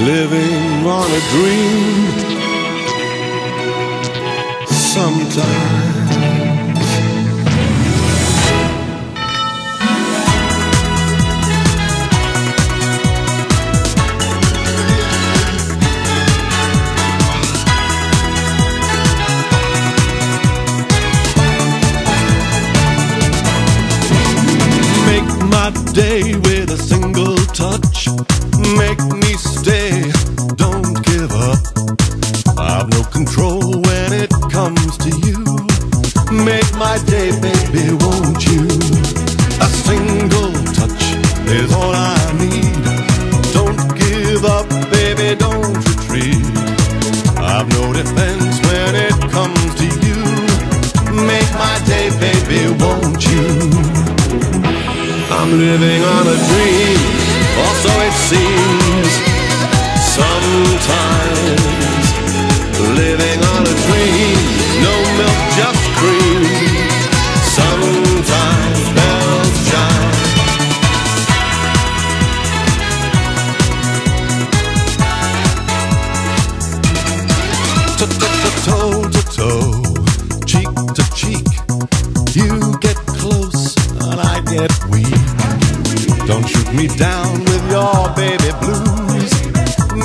living on a dream sometimes. Make my day with a single touch. Make me stay, don't give up. I've no control when it comes to you. Make my day, baby, won't you? A single touch is all I need. Don't give up, baby, don't retreat. I've no defense when it comes to you. Make my day, baby, won't you? I'm living on a dream, or so it seems. Sometimes living on a dream, no milk, just cream. Sometimes bells chime. Toe to toe, cheek to cheek. You get close and I get weak. Don't shoot me down with your baby blues.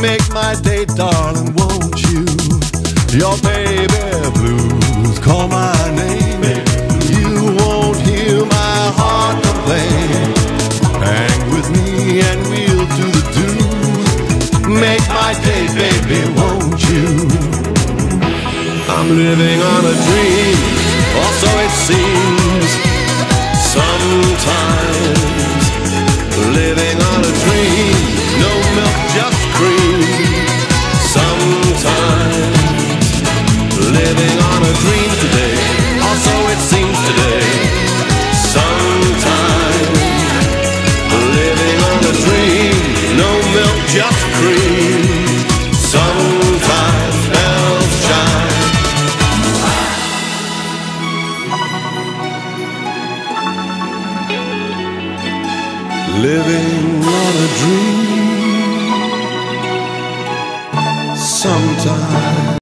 Make my day, darling, won't you? Your baby blues call my name. You won't hear my heart complain. Hang with me and we'll do the do. Make my day, baby, won't you? I'm living on a dream, or so it seems. Sometimes living on a dream, no milk, just cream. Sometimes living on a dream today, or so it seems today. Sometimes living on a dream, no milk, just cream. Sometimes bells chime. Living on a dream sometimes.